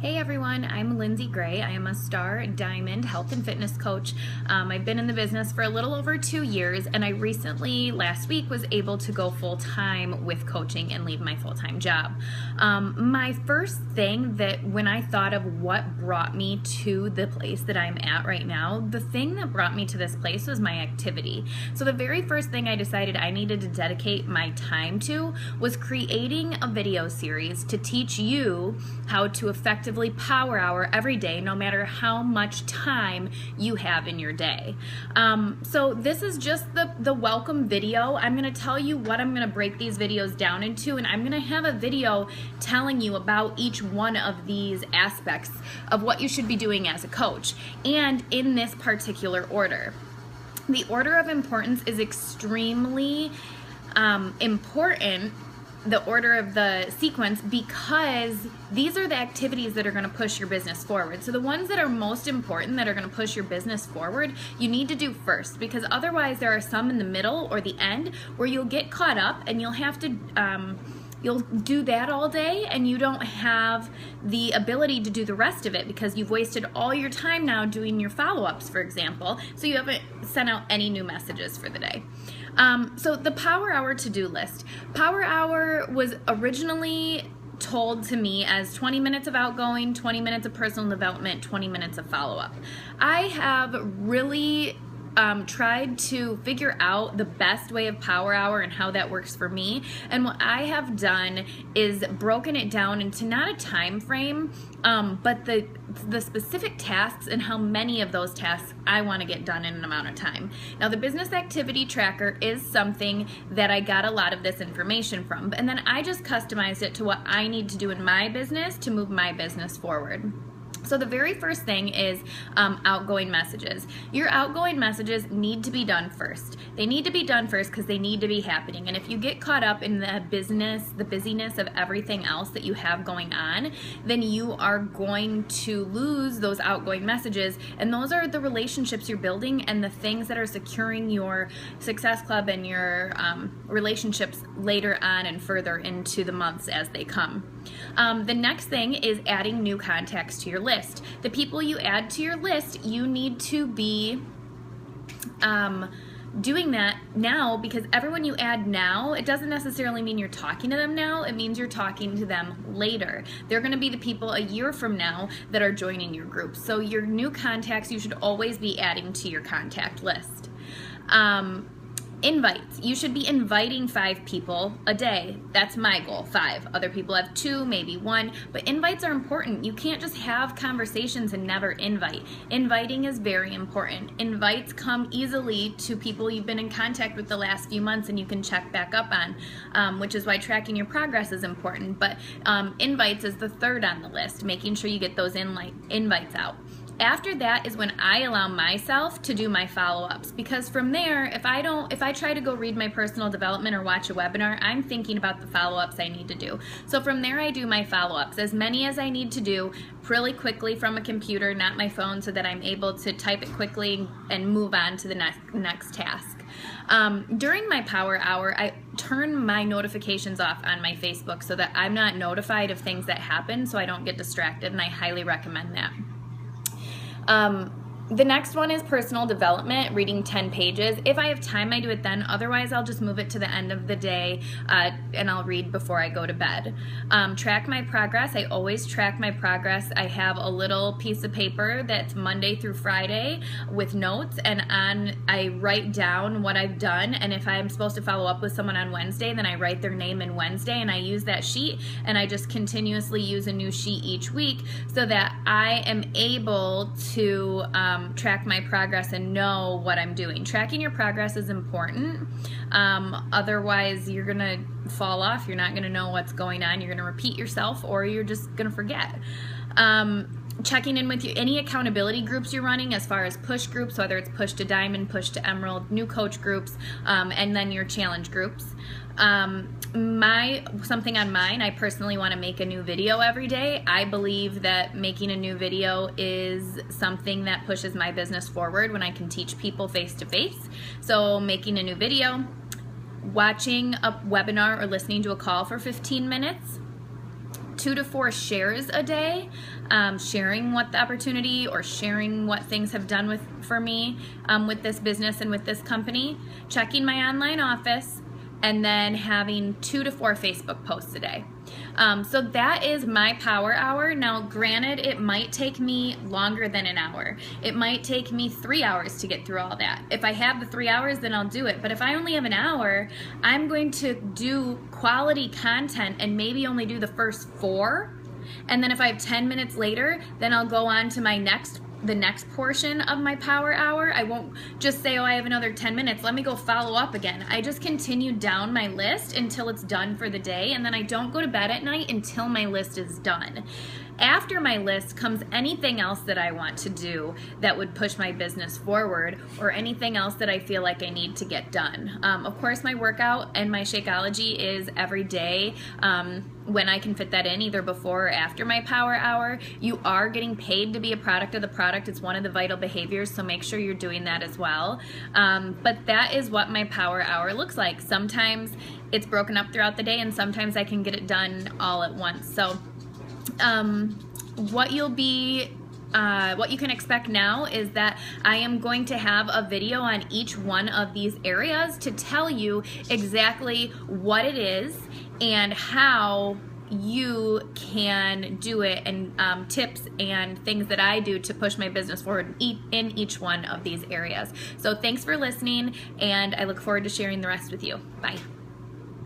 Hey everyone, I'm Lindsay Gray. I am a Star Diamond health and fitness coach. I've been in the business for a little over 2 years, and I recently, last week, was able to go full-time with coaching and leave my full-time job. My first thing that when I thought of what brought me to the place that I'm at right now, the thing that brought me to this place was my activity. So the very first thing I decided I needed to dedicate my time to was creating a video series to teach you how to effectively power hour every day, no matter how much time you have in your day. So this is just the welcome video. I'm going to tell you what I'm going to break these videos down into, and I'm going to have a video telling you about each one of these aspects of what you should be doing as a coach, and in this particular order. The order of importance is extremely important, the order of the sequence, because these are the activities that are going to push your business forward. So the ones that are most important, that are going to push your business forward, you need to do first, because otherwise there are some in the middle or the end where you'll get caught up and you'll have to you'll do that all day and you don't have the ability to do the rest of it because you've wasted all your time now doing your follow-ups, for example, so you haven't sent out any new messages for the day. So the Power Hour to-do list. Power Hour was originally told to me as 20 minutes of outgoing, 20 minutes of personal development, 20 minutes of follow-up. I have really tried to figure out the best way of Power Hour and how that works for me, and what I have done is broken it down into not a time frame, but the specific tasks and how many of those tasks I want to get done in an amount of time. Now, the business activity tracker is something that I got a lot of this information from, and then I just customized it to what I need to do in my business to move my business forward. So the very first thing is outgoing messages. Your outgoing messages need to be done first. They need to be done first because they need to be happening. And if you get caught up in the busyness of everything else that you have going on, then you are going to lose those outgoing messages. And those are the relationships you're building and the things that are securing your Success Club and your relationships later on and further into the months as they come. The next thing is adding new contacts to your list. The people you add to your list, you need to be doing that now, because everyone you add now, it doesn't necessarily mean you're talking to them now, it means you're talking to them later. They're going to be the people a year from now that are joining your group. So your new contacts, you should always be adding to your contact list. Invites. You should be inviting 5 people a day. That's my goal, 5. Other people have 2, maybe 1, but invites are important. You can't just have conversations and never invite. Inviting is very important. Invites come easily to people you've been in contact with the last few months and you can check back up on, which is why tracking your progress is important. But invites is the third on the list, making sure you get those invites out. After that is when I allow myself to do my follow-ups, because from there, if I try to go read my personal development or watch a webinar, I'm thinking about the follow-ups I need to do. So from there, I do my follow-ups, as many as I need to do, really quickly from a computer, not my phone, so that I'm able to type it quickly and move on to the next task. During my Power Hour, I turn my notifications off on my Facebook so that I'm not notified of things that happen, so I don't get distracted, and I highly recommend that. The next one is personal development, reading 10 pages. If I have time, I do it then. Otherwise, I'll just move it to the end of the day and I'll read before I go to bed. Track my progress. I always track my progress. I have a little piece of paper that's Monday through Friday with notes, and I write down what I've done, and if I'm supposed to follow up with someone on Wednesday, then I write their name in Wednesday, and I use that sheet, and I just continuously use a new sheet each week so that I am able to track my progress and know what I'm doing. Tracking your progress is important. Otherwise, you're going to fall off. You're not going to know what's going on. You're going to repeat yourself, or you're just going to forget. Checking in with any accountability groups you're running, as far as push groups, whether it's push to diamond, push to emerald, new coach groups, and then your challenge groups. Something on mine, I personally want to make a new video every day. I believe that making a new video is something that pushes my business forward when I can teach people face to face. So making a new video, watching a webinar or listening to a call for 15 minutes, 2 to 4 shares a day, sharing what the opportunity or sharing what things have done for me with this business and with this company, checking my online office, and then having 2 to 4 Facebook posts a day. So that is my power hour. Now, granted, it might take me longer than an hour. It might take me 3 hours to get through all that. If I have the 3 hours, then I'll do it. But if I only have an hour, I'm going to do quality content and maybe only do the first 4. And then if I have 10 minutes later, then I'll go on to the next portion of my power hour. I won't just say, oh, I have another 10 minutes. Let me go follow up again. I just continue down my list until it's done for the day, and then I don't go to bed at night until my list is done. After my list comes anything else that I want to do that would push my business forward, or anything else that I feel like I need to get done. Of course, my workout and my Shakeology is every day when I can fit that in, either before or after my power hour. You are getting paid to be a product of the product. It's one of the vital behaviors, so make sure you're doing that as well. But that is what my power hour looks like. Sometimes it's broken up throughout the day, and sometimes I can get it done all at once. So what you can expect now is that I am going to have a video on each one of these areas to tell you exactly what it is and how you can do it, and tips and things that I do to push my business forward in each one of these areas. So thanks for listening, and I look forward to sharing the rest with you. Bye.